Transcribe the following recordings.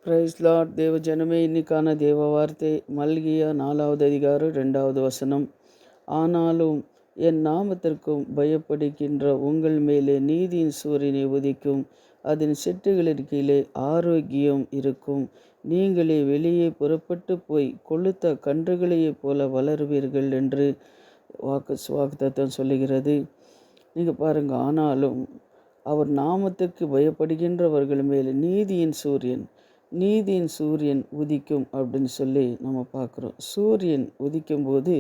Price Lord. தேவ ஜனமே, இன்னைக்கான தேவ வார்த்தை மல்கியா 4வது அதிகாரம் 2வது வசனம். ஆனாலும் என் நாமத்திற்கும் பயப்படுகின்ற உங்கள் மேலே நீதியின் சூரியனை உதிக்கும், அதன் செட்டுகளின் கீழே ஆரோக்கியம் இருக்கும். நீங்களே வெளியே புறப்பட்டு போய் கொளுத்த கன்றுகளைப் போல வளருவீர்கள் என்று வாக்குத்தத்தம் சொல்லுகிறது. நீங்கள் பாருங்கள், ஆனாலும் அவர் நாமத்திற்கு பயப்படுகின்றவர்கள் மேல் நீதியின் சூரியன் உதிக்கும் அப்படின்னு சொல்லி நம்ம பார்க்குறோம். சூரியன் உதிக்கும் போது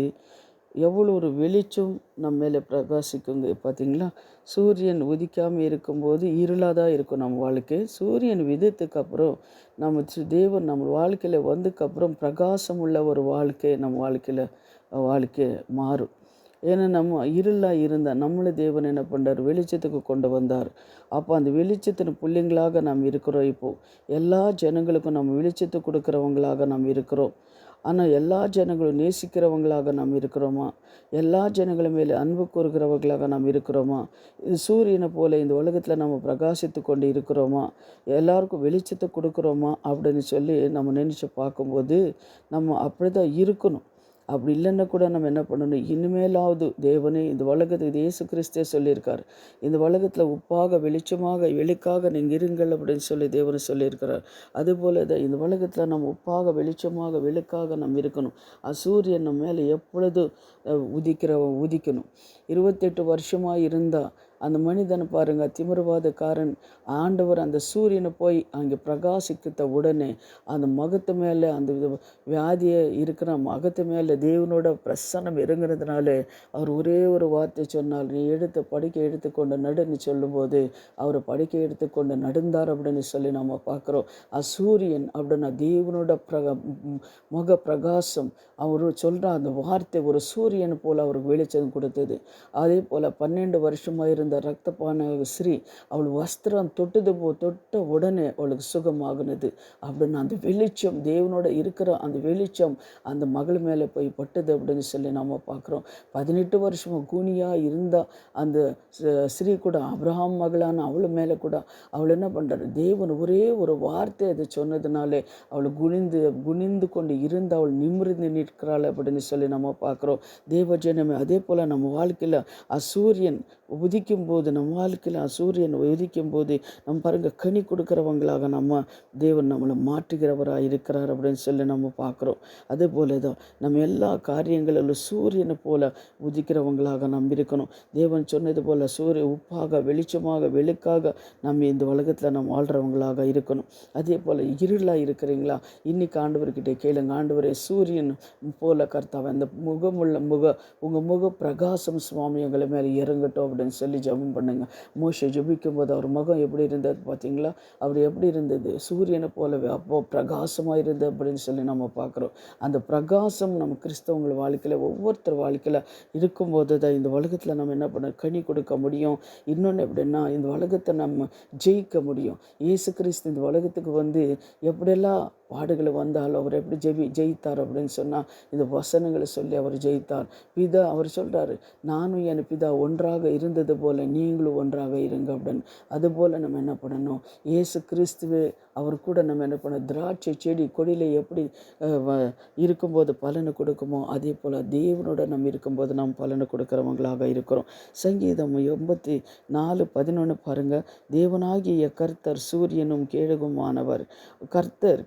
எவ்வளோ ஒரு வெளிச்சம் நம்ம மேலே பிரகாசிக்குங்க. பார்த்திங்களா, சூரியன் உதிக்காமல் இருக்கும்போது இருளாக தான் இருக்கும் நம்ம வாழ்க்கை. சூரியன் விதத்துக்கு அப்புறம் நம்ம தேவன் நம்ம வாழ்க்கையில் வந்ததுக்கப்புறம் பிரகாசம் உள்ள ஒரு வாழ்க்கை நம்ம வாழ்க்கை மாறும். ஏன்னா நம்ம இருளாக இருந்தால் நம்மளை தேவன் என்ன பண்ணுறார், வெளிச்சத்துக்கு கொண்டு வந்தார். அப்போ அந்த வெளிச்சத்தின் பிள்ளைங்களாக நாம் இருக்கிறோம். இப்போது எல்லா ஜனங்களுக்கும் நம்ம வெளிச்சத்தை கொடுக்குறவங்களாக நாம் இருக்கிறோம். ஆனால் எல்லா ஜனங்களும் நேசிக்கிறவங்களாக நாம் இருக்கிறோமா? எல்லா ஜனங்களும் மேலே அன்பு கூறுகிறவர்களாக நாம் இருக்கிறோமா? இது சூரியனை போல இந்த உலகத்தில் நம்ம பிரகாசித்து கொண்டு இருக்கிறோமா? எல்லாருக்கும் வெளிச்சத்தை கொடுக்குறோமா அப்படின்னு சொல்லி நம்ம நினச்சி பார்க்கும்போது நம்ம அப்படி தான் இருக்கணும். அப்படி இல்லைன்னா கூட நம்ம என்ன பண்ணணும், இனிமேலாவது தேவனே இந்த உலகத்துக்கு இயேசு கிறிஸ்தே சொல்லியிருக்கார், இந்த உலகத்தில் உப்பாக வெளிச்சமாக வெளிக்காக நீங்கள் இருங்கள் அப்படின்னு சொல்லி தேவனை சொல்லியிருக்கிறார். அதுபோல் தான் இந்த உலகத்தில் நம்ம உப்பாக வெளிச்சமாக வெளிக்காக நம்ம இருக்கணும். சூரியன் நம்ம மேலே எப்பொழுதும் உதிக்கணும். 28 வருஷமாக இருந்தால் அந்த மனிதனை பாருங்கள், திமிர்வாதக்காரன். ஆண்டவர் அந்த சூரியனை போய் அங்கே பிரகாசித்த உடனே அந்த மகத்து மேலே அந்த வியாதியை இருக்கிற மகத்து மேலே தேவனோட பிரசன்னம் இறங்குறதுனால அவர் ஒரே ஒரு வார்த்தை சொன்னால், நீ படுக்கை எடுத்துக்கொண்டு நடுன்னு சொல்லும்போது அவர் படுக்கை எடுத்துக்கொண்டு நடந்தார் அப்படின்னு சொல்லி நம்ம பார்க்குறோம். சூரியன் அப்படின்னா தேவனோட முக பிரகாசம். அவர் சொல்கிற அந்த வார்த்தை ஒரு சூரியன் போல் அவருக்கு வெளிச்சம் கொடுத்தது. அதே போல் 12 வருஷமாக இருந்த ரத்தப்பான ஸ்ரீ, அவள் வஸ்திரம் தொட்ட உடனே அவளுக்கு சுகமாகுனது. அப்படின்னு அந்த வெளிச்சம், தேவனோட இருக்கிற அந்த வெளிச்சம் அந்த மகள் மேலே போய் பட்டது அப்படின்னு சொல்லி நம்ம பார்க்குறோம். 18 வருஷமாக கூனியாக இருந்தால் அந்த ஸ்ரீ கூட அப்ரஹாம் மகளான அவள் மேலே கூட அவள் என்ன பண்ணுறாரு, தேவன் ஒரே ஒரு வார்த்தை அதை சொன்னதுனாலே அவள் குனிந்து கொண்டு இருந்து அவள் நிமிர்ந்து நிற்கிறாள் அப்படின்னு சொல்லி நம்ம பார்க்குறோம். தேவஜனமே, அதே போல் நம்ம வாழ்க்கையில் சூரியன் உதிக்கும் போது நம்ம பாருங்கள், கனி கொடுக்குறவங்களாக தேவன் நம்மளை மாற்றுகிறவராக இருக்கிறார் அப்படின்னு சொல்லி நம்ம பார்க்குறோம். அதுபோல தான் நம்ம எல்லா காரியங்களிலும் சூரியனை போல உதிக்கிறவங்களாக நம்ம இருக்கணும். தேவன் சொன்னது போல் உப்பாக வெளிச்சமாக வெளிக்காக நம்ம இந்த உலகத்தில் நம்ம வாழ்கிறவங்களாக இருக்கணும். அதே போல் இருளாக இருக்கிறீங்களா, இன்னைக்கு ஆண்டவர்கிட்ட கேளுங்க, ஆண்டவரே சூரியன் போல கர்த்தாவை அந்த உங்கள் முக பிரகாசம் சுவாமி எங்களை மேலே இறங்கட்டும் அப்படின்னு சொல்லி ஜெபம் பண்ணுங்க. மோசே ஜெபிக்கும் போது அவர் முகம் எப்படி இருந்தது பார்த்தீங்களா? அப்படி எப்படி இருந்தது, சூரியனை போலவே அப்போ பிரகாசமாக இருந்தது அப்படின்னு சொல்லி நம்ம பார்க்குறோம். அந்த பிரகாசம் நம்ம கிறிஸ்தவங்கள் வாழ்க்கையில் ஒவ்வொருத்தர் வாழ்க்கையில் இருக்கும்போது தான் இந்த உலகத்தில் நம்ம என்ன பண்ண கனி கொடுக்க முடியும். இன்னொன்று எப்படின்னா, இந்த உலகத்தை நம்ம ஜெயிக்க முடியும். இயேசு கிறிஸ்து இந்த உலகத்துக்கு வந்து எப்படியெல்லாம் பாடுகளை வந்தாலும் அவர் எப்படி ஜெயித்தார் அப்படின்னு சொன்னால் இந்த வசனங்களை சொல்லி அவர் ஜெயித்தார். அவர் சொல்கிறாரு, நானும் என் பிதா ஒன்றாக இருந்தது போல் நீங்களும் ஒன்றாக இருங்க அப்படின்னு. அதுபோல் நம்ம என்ன பண்ணணும், இயேசு கிறிஸ்துவே அவர் கூட நம்ம என்ன பண்ண, திராட்சை செடி கொடியில் எப்படி இருக்கும்போது பலனை கொடுக்குமோ அதே போல் தேவனோட நம்ம இருக்கும்போது நாம் பலனை கொடுக்குறவங்களாக இருக்கிறோம். சங்கீதம் 84:11 பாருங்கள், தேவனாகிய கர்த்தர் சூரியனும் கேடகுமானவர். கர்த்தர்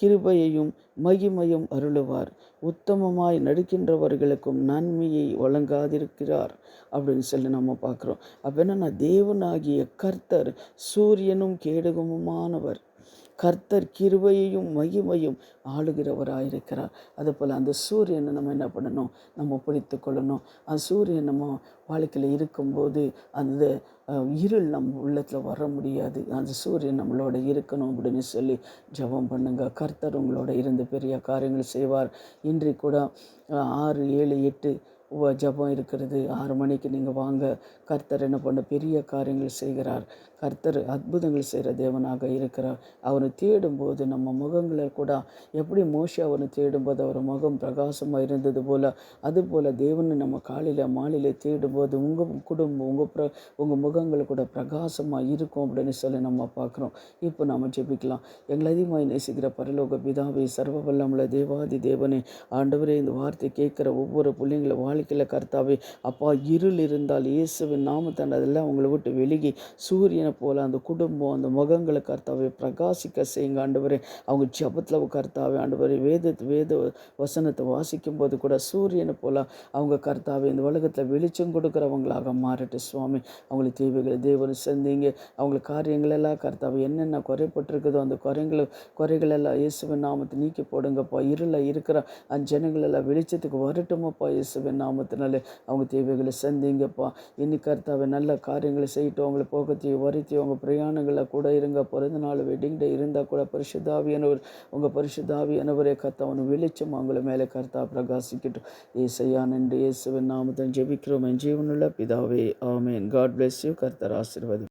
கிருபையையும் மகிமையும் அருளுவார். உத்தமமாய் நடிக்கின்றவர்களுக்கும் நன்மையை வழங்காதிருக்கிறார் அப்படின்னு சொல்லி நம்ம பார்க்குறோம். அப்போ என்னன்னா, தேவனாகிய கர்த்தர் சூரியனும் கேடகமுமானவர். கர்த்தர் கிருபையையும் மகிமையும் ஆளுகிறவராயிருக்கிறார். அதுபோல் அந்த சூரியனை நம்ம என்ன பண்ணணும், நம்ம பிடித்து கொள்ளணும். அந்த சூரியன் நம்ம வாழ்க்கையில் இருக்கும்போது அந்த இருள் நம்ம உள்ளத்தில் வர முடியாது. அந்த சூரியன் நம்மளோட இருக்கணும் அப்படின்னு சொல்லி ஜெபம் பண்ணுங்க. கர்த்தர் உங்களோட இருந்து பெரிய காரியங்கள் செய்வார். இன்றைக்கு கூட 6, 7, 8 ஜெபம் இருக்கிறது. 6 மணிக்கு நீங்கள் வாங்க. கர்த்தர் என்ன பண்ண பெரிய காரியங்கள் செய்கிறார். கர்த்தர் அற்புதங்கள் செய்கிற தேவனாக இருக்கிறார். அவரை தேடும்போது நம்ம முகங்களை கூட எப்படி மோசே அவரை தேடும்போது அவர் முகம் பிரகாசமாக இருந்தது போல், அதுபோல் தேவனை நம்ம காலையில் மாலையில் தேடும்போது உங்கள் குடும்பம் உங்கள் முகங்கள் கூட பிரகாசமாக இருக்கும் அப்படின்னு சொல்லி நம்ம பார்க்குறோம். இப்போ நாம் ஜெபிக்கலாம். எங்களை அதிகமாக நேசிக்கிற பரலோக பிதாவே, சர்வ வல்லமுள்ள தேவாதி தேவனே, ஆண்டவரே, இந்த வார்த்தை கேட்குற ஒவ்வொரு பிள்ளைங்கள வாழ்க்கையில் கர்த்தாவே அப்பா, இருள் இருந்தால் இயேசுவின் நாமத்தால் அதெல்லாம் அவங்கள விட்டு வெளியே சூரியனை போல் அந்த குடும்பம் அந்த முகங்களை கர்த்தாவே பிரகாசிக்க செய்யுங்க ஆண்டவரே. அவங்க ஜெபத்தில் கர்த்தாவே ஆண்டவரே வேத வசனத்தை வாசிக்கும் போது கூட சூரியனை போல் அவங்க கர்த்தாவே இந்த உலகத்தில் வெளிச்சம் கொடுக்குறவங்களாக மாறட்டு சுவாமி. அவங்களுக்கு தேவைகளை தேவனை சந்திங்க. அவங்களுக்கு காரியங்களெல்லாம் கர்த்தாவே என்னென்ன குறைப்பட்டிருக்குதோ அந்த குறைகளெல்லாம் இயேசுவின் நாமத்தை நீக்கி போடுங்கப்பா. இருளில் இருக்கிற அந்த ஜனங்களெல்லாம் வெளிச்சத்துக்கு வரட்டுமப்பா. இயேசுவின் நாமத்தினாலே அவங்க தேவைகளை சந்திங்கப்பா. இன்னைக்கு கர்த்தாவே நல்ல காரியங்களை செய்யட்டும். அவங்களை போகத்தையும் வருத்தியும் அவங்க பிரயாணங்களில் கூட இருங்க. பிறந்த நாள் வெட்டிங் டே இருந்தால் கூட பரிசுத்தாவியானவர் உங்கள் பரிசுத்தாவியானவரே கர்த்தா அவனு வெளிச்சம் அவங்கள மேலே கர்த்தா பிரகாசிக்கட்டும். ஏசையா நன்றி. இயேசுவின் நாமத்தில் ஜெபிக்கிறோம் என் ஜீவனுள்ள பிதாவே, ஆமேன். God bless you. கர்த்தர் ஆசீர்வதி.